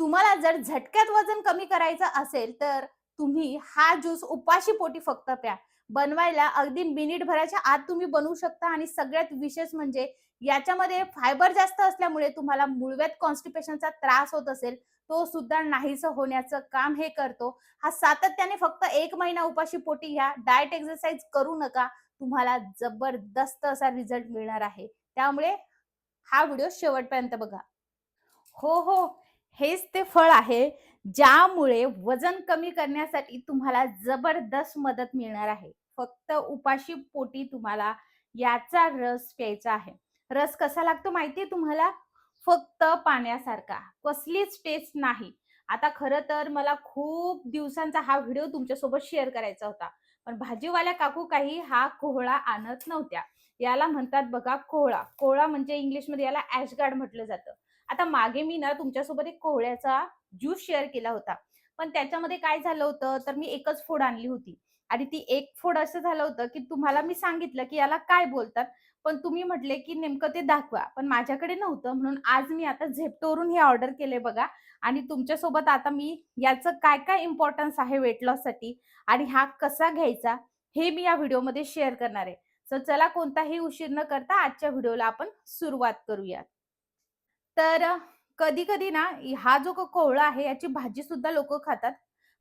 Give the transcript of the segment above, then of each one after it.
तुम्हाला जर झटक्यात वजन कमी करायचं असेल, तर तुम्ही हा ज्यूस उपाशी पोटी फक्त प्या. बनवायला अगदी मिनिटभराच्या आत तुम्ही बनवू शकता आणि सगळ्यात विशेष म्हणजे याच्यामध्ये फायबर जास्त असल्यामुळे तुम्हाला मूळव्याध कॉन्स्टिपेशनचा त्रास होत असेल, तो सुद्धा नाहीसं होण्याचं काम हे करतो. हा सातत्याने फक्त 1 महिना उपाशी पोटी घ्या. डाएट एक्सरसाइज करू नका. तुम्हाला जबरदस्त असा रिझल्ट मिळणार आहे. त्यामुळे हा व्हिडिओ शेवटपर्यंत बघा. हो, हो. हेच ते फळ आहे, ज्यामुळे वजन कमी करण्यासाठी तुम्हाला जबरदस्त मदत मिळणार आहे. फक्त उपाशी पोटी तुम्हाला याचा रस प्यायचा आहे. रस कसा लागतो माहिती आहे तुम्हाला? फक्त पाण्यासारखा. कसलीच टेस्ट नाही. आता खरं तर मला खूप दिवसांचा हा व्हिडिओ तुमच्यासोबत शेअर करायचा होता. पण भाजीवाल्या काकू काही हा कोहळा आणत नव्हत्या. याला म्हणतात बघा कोहळा. कोहळा म्हणजे इंग्लिशमध्ये याला ॲशगार्ड म्हटलं जातं. आता मागे मी ना तुमच्यासोबत एक कोहळ्याचा ज्यूस शेअर केला होता. पण त्याच्यामध्ये काय झालं होतं, तर मी एकच फोड आणली होती आणि ती एक फोड असं झालं होतं, की तुम्हाला मी सांगितलं, की याला काय बोलतात. पण तुम्ही म्हटले, की नेमकं ते दाखवा. पण माझ्याकडे नव्हतं म्हणून आज मी आता Zeptoवरून हे ऑर्डर केले बघा आणि तुमच्यासोबत आता मी याचं काय-काय इम्पोर्टन्स आहे वेट लॉससाठी आणि हा कसा घ्यायचा, हे मी या व्हिडिओमध्ये शेअर करणार आहे. सो चला कोणताही उशीर न करता आजच्या व्हिडिओला आपण सुरुवात करूया. तर कधी-कधी ना हा जो कोहळा आहे याची भाजी सुद्धा लोकं खातात.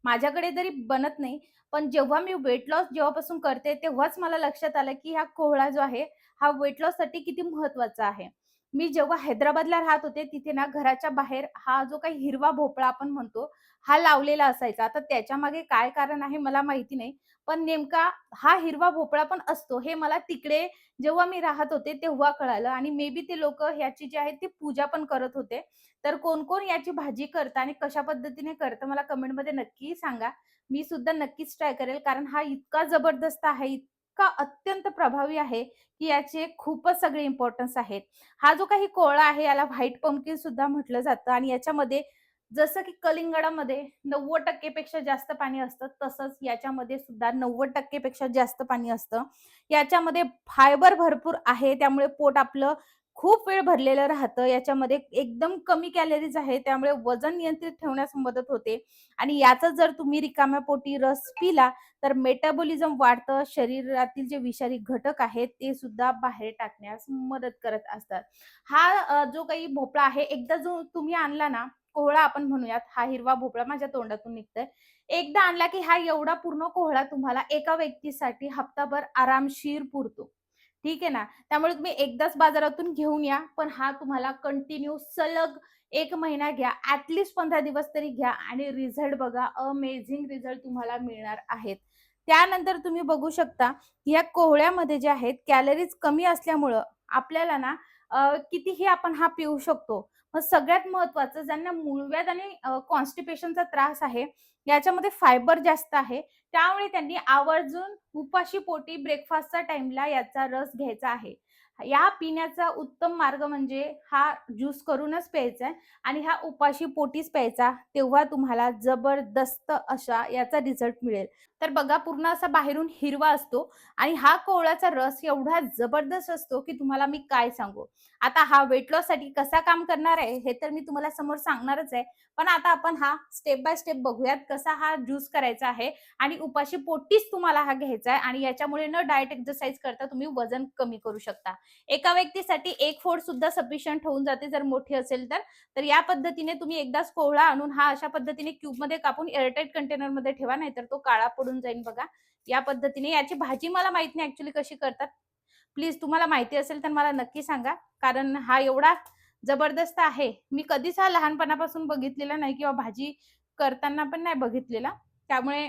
माझ्याकडे तरी बनत नाही. पण जेव्हा मी वेट लॉस जेव्हापासून करते तेव्हाच मला लक्षात आलं, की हा कोहळा जो आहे हा वेट लॉससाठी किती महत्त्वाचा आहे. मी जेव्हा हैदराबादला राहत होते तिथे ना घराच्या बाहेर हा जो काही हिरवा भोपळा आपण म्हणतो, हा लावलेला असायचा. आता त्याच्यामागे काय कारण आहे मला माहिती नाही. पण नेमका हा हिरवा भोपळा पण असतो हे मला तिकडे जेव्हा मी राहत होते तेव्हा कळालं आणि मे बी ते लोकं ह्याची जी आहे ती पूजा पण करत होते. तर कोण-कोण याची भाजी करतं आणि कशा पद्धतीने करतं मला कमेंटमध्ये नक्की सांगा. मी सुद्धा नक्कीच ट्राय करेल कारण हा इतका जबरदस्त आहे, इतका अत्यंत प्रभावी आहे, की याचे खूपच सगळे इम्पोर्टन्स आहेत. हा जो काही कोहळा आहे याला व्हाईट पंपकिन सुद्धा म्हटलं जातं आणि याच्यामध्ये जसं की कलिंगडामध्ये 90% पेक्षा जास्त पाणी असतं, तसंच याच्यामध्ये सुद्धा 90% पेक्षा जास्त पाणी असतं. याच्यामध्ये फायबर भरपूर आहे, त्यामुळे पोट आपलं खूप वेळ भरलेलं राहतं. याच्यामध्ये एकदम कमी कॅलरीज आहे, त्यामुळे वजन नियंत्रित ठेवण्यास मदत होते आणि याचा जर तुम्ही रिकाम्या पोटी रस पिला, तर मेटाबॉलिझम वाढतं. शरीरातील जे विषारी घटक आहेत, ते सुद्धा बाहेर टाकण्यास मदत करत असतात. हा जो काही भोपळा आहे, एकदा जो तुम्ही आणला ना, कोहळा आपण म्हणूयात, हा हिरवा भोपळा माझ्या तोंडातून निघतोय. एकदा आणला की हा एवढा पूर्ण कोहळा तुम्हाला एका व्यक्तीसाठी हप्ताभर आरामशीर पुरतो. ठीक आहे ना. त्यामुळे तुम्ही एकदाच बाजारातून घेऊन या, पण हा तुम्हाला कंटिन्यू सलग 1 महिना घ्या. ॲट लीस्ट 15 दिवस तरी घ्या आणि रिझल्ट बघा. अमेझिंग रिझल्ट तुम्हाला मिळणार आहेत. त्यानंतर तुम्ही बघू शकता, या कोहळ्यामध्ये जे आहेत कॅलरीज कमी असल्यामुळं आपल्याला ना कितीही आपण हा पिऊ शकतो. मग सगळ्यात महत्त्वाचं ज्यांना मूळव्याध आणि कॉन्स्टिपेशनचा त्रास आहे, याच्यामध्ये फायबर जास्त आहे. त्यामुळे त्यांनी आवर्जून उपाशी पोटी ब्रेकफास्टच्या टाईमला याचा रस घ्यायचा आहे. या पिण्याचा उत्तम मार्ग म्हणजे हा ज्यूस करूनच प्यायचा आहे आणि हा उपाशी पोटीच प्यायचा. तेव्हा तुम्हाला जबरदस्त अशा याचा रिझल्ट मिळेल. तर बघा पूर्ण असा बाहेरून हिरवा असतो आणि हा कोवळ्याचा रस एवढा जबरदस्त असतो, की तुम्हाला मी काय सांगू. आता हा वेट लॉससाठी कसा काम करणार आहे, हे तर मी तुम्हाला समोर सांगणारच आहे. पण आता आपण हा स्टेप बाय स्टेप बघूयात कसा हा ज्यूस करायचा आहे आणि उपाशी पोटीच तुम्हाला हा घ्यायचा आहे आणि याच्यामुळे न डाएट एक्सरसाइज करता तुम्ही वजन कमी करू शकता. एका व्यक्तीसाठी 1 फोड सुद्धा सफिशियंट होऊन जाते जर मोठी असेल तर. तर या पद्धतीने तुम्ही एकदाच कोवळा आणून हा अशा पद्धतीने क्यूबमध्ये कापून एअरटाईट कंटेनरमध्ये ठेवा, नाहीतर तो काळा पडून जाईल बघा. या पद्धतीने याची भाजी मला माहीत नाही ॲक्चुअली कशी करतात. प्लीज तुम्हाला माहिती असेल तर मला नक्की सांगा. कारण हा एवढा जबरदस्त आहे. मी कधीच हा लहानपणापासून बघितलेला नाही किंवा भाजी करताना पण नाही बघितलेला. त्यामुळे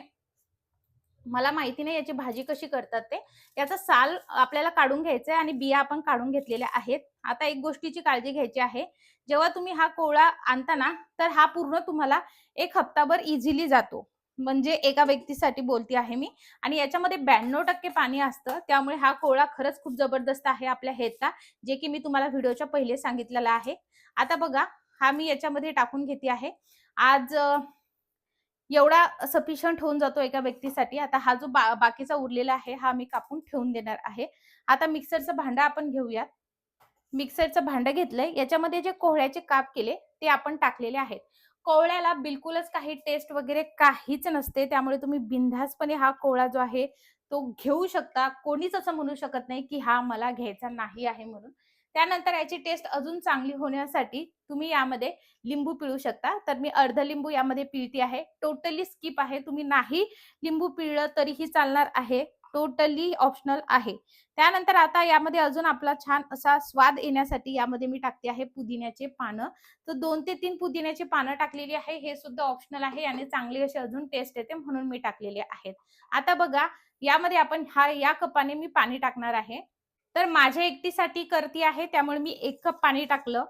मला माहिती नाही याची भाजी कशी करतात ते. याचा साल आपल्याला काढून घ्यायचा आहे आणि बिया आपण काढून घेतलेल्या आहेत. आता एक गोष्टीची काळजी घ्यायची आहे. जेव्हा तुम्ही हा कोवळा आणता ना, तर हा पूर्ण तुम्हाला 1 हप्ताभर इझिली जातो. म्हणजे एका व्यक्तीसाठी बोलते आहे मी आणि याच्यामध्ये 92% पाणी असतं. त्यामुळे हा कोवळा खरंच खूप जबरदस्त आहे आपल्या हेल्थला, जे की मी तुम्हाला व्हिडिओच्या पहिले सांगितलेलं आहे. आता बघा, हा मी याच्यामध्ये टाकून घेते आहे. आज एवढा सफिशियंट होऊन जातो एका व्यक्तीसाठी. आता हा जो बाकीचा उरलेला आहे, हा मी कापून ठेवून देणार आहे. आता मिक्सरचं भांडं आपण घेऊयात. मिक्सरचं भांडं घेतलंय. याच्यामध्ये जे कोहळ्याचे काप केले, ते आपण टाकलेले आहेत. कोवळ्याला बिलकुलच काही टेस्ट वगैरे काहीच नसते. त्यामुळे तुम्ही बिनधास्तपणे हा कोवळा जो आहे तो घेऊ शकता. कोणीच असं म्हणू शकत नाही, की हा मला घ्यायचा नाही आहे म्हणून. त्यानंतर याची टेस्ट अजून चांगली होण्यासाठी तुम्ही यामध्ये लिंबू पिळू शकता. तर मी अर्ध लिंबू यामध्ये पिळते आहे. टोटली स्किप आहे. तुम्ही नाही लिंबू पिळलं तरीही चालणार आहे. टोटली ऑप्शनल आहे. त्यानंतर आता यामध्ये अजून आपला छान असा स्वाद येण्यासाठी यामध्ये मी टाकते आहे पुदिन्याचे पानं. तर 2 ते 3 पुदिन्याची पानं टाकलेली आहे. हे सुद्धा ऑप्शनल आहे आणि चांगली अशी अजून टेस्ट येते म्हणून मी टाकलेले आहेत. आता बघा यामध्ये आपण या कपाने मी पाणी टाकणार आहे. तर माझ्या एकटीसाठी करती आहे त्यामुळे मी 1 कप पाणी टाकलं.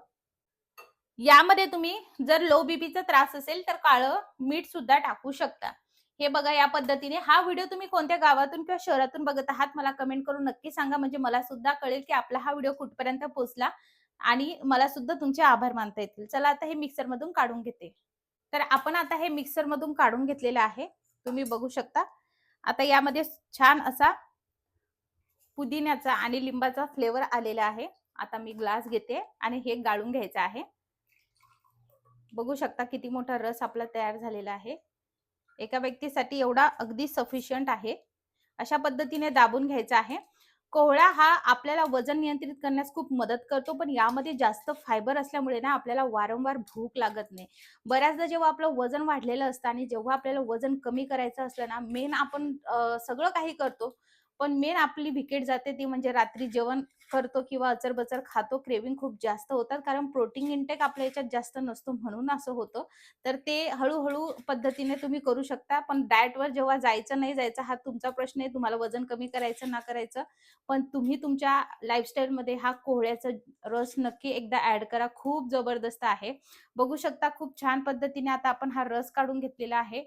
यामध्ये तुम्ही जर लो बीपीचा त्रास असेल तर काळं मीठ सुद्धा टाकू शकता. हे बघा या पद्धतीने हा व्हिडिओ तुम्ही कोणत्या गावातून किंवा शहरातून बघत आहात मला कमेंट करून नक्की सांगा म्हणजे मला सुद्धा कळेल की आपला हा व्हिडिओ कुठपर्यंत पोहोचला आणि मला सुद्धा तुमचे आभार मानता येतील. चला आता हे मिक्सरमधून काढून घेते. तर आपण आता हे मिक्सरमधून काढून घेतलेलं आहे. तुम्ही बघू शकता. आता यामध्ये छान असा पुदिन्याचा आणि लिंबाचा फ्लेवर आलेला आहे. आता मी ग्लास घेते आणि हे गाळून घ्यायचं आहे. बघू शकता किती मोठा रस आपला तयार झालेला आहे. एका व्यक्तीसाठी एवढा अगदी सफिशियंट आहे. अशा पद्धतीने दाबून घ्यायचा आहे. कोहळा हा आपल्याला वजन नियंत्रित करण्यास खूप मदत करतो, पण यामध्ये जास्त फायबर असल्यामुळे ना आपल्याला वारंवार भूक लागत नाही. बऱ्याचदा जेव्हा आपलं वजन वाढलेलं असतं आणि जेव्हा आपल्याला वजन कमी करायचं असलं ना, मेन आपण सगळं काही करतो, पण मेन आपली विकेट जाते ती म्हणजे रात्री जेवण करतो किंवा अचरबचर खातो, क्रेव्हिंग खूप जास्त होतात कारण प्रोटीन इंटेक आपल्या याच्यात जास्त नसतो म्हणून असं होतं. तर ते हळू पद्धतीने तुम्ही करू शकता. पण डाएटवर जेव्हा जायचं नाही जायचं हा तुमचा प्रश्न आहे. तुम्हाला वजन कमी करायचं ना करायचं. पण तुम्ही तुमच्या लाईफस्टाईलमध्ये हा कोहळ्याचा रस नक्की एकदा ॲड करा. खूप जबरदस्त आहे. बघू शकता खूप छान पद्धतीने आता आपण हा रस काढून घेतलेला आहे.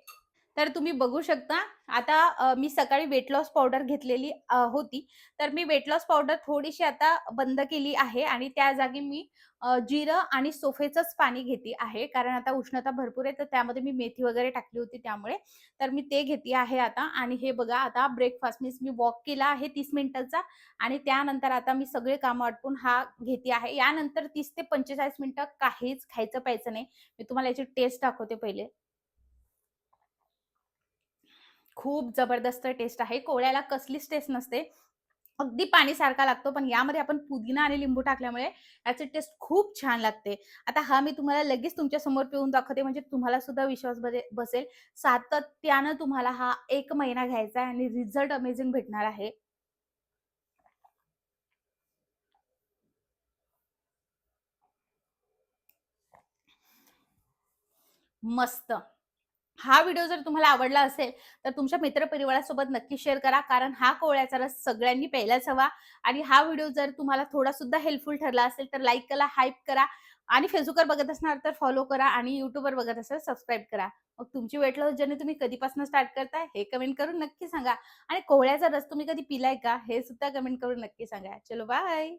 तर तुम्ही बघू शकता आता मी सकाळी वेट लॉस पावडर घेतलेली होती. तर मी वेट लॉस पावडर थोडीशी आता बंद केली आहे आणि त्या जागी मी जिरं आणि सोफेचंच पाणी घेते आहे. कारण आता उष्णता भरपूर आहे, तर त्यामध्ये मी मेथी वगैरे टाकली होती त्यामुळे. तर मी ते घेते आहे आता आणि हे बघा आता ब्रेकफास्ट मीन्स मी वॉक केला आहे 30 मिनिटाचा आणि त्यानंतर आता मी सगळे कामं आटपून हा घेते आहे. यानंतर 30 ते 45 मिनिटं काहीच खायचं प्यायचं नाही. मी तुम्हाला याची टेस्ट दाखवते पहिले. खूप जबरदस्त टेस्ट आहे. कोवळ्याला कसलीच टेस्ट नसते. अगदी पाणीसारखा लागतो, पण यामध्ये आपण पुदिना आणि लिंबू टाकल्यामुळे याची टेस्ट खूप छान लागते. आता हा मी तुम्हाला लगेच तुमच्या समोर पिऊन दाखवते, म्हणजे तुम्हाला सुद्धा विश्वास बसेल. सातत्यानं तुम्हाला हा 1 महिना घ्यायचा आहे आणि रिझल्ट अमेझिंग भेटणार आहे. मस्त. हा व्हिडिओ जर तुम्हाला आवडला असेल, तर तुमच्या मित्रपरिवारासोबत नक्की शेअर करा. कारण हा कोहळ्याचा रस सगळ्यांनी प्यायलाच हवा आणि हा व्हिडिओ जर तुम्हाला थोडासुद्धा हेल्पफुल ठरला असेल, तर लाईक करा, हाइप करा आणि Facebookवर बघत असणार तर फॉलो करा आणि YouTubeवर बघत असाल सबस्क्राईब करा. मग तुमची वेट लॉस जर्नी तुम्ही कधीपासून स्टार्ट करताय हे कमेंट करून नक्की सांगा आणि कोहळ्याचा रस तुम्ही कधी पिलाय का? हे सुद्धा कमेंट करून नक्की सांगा. चलो बाय.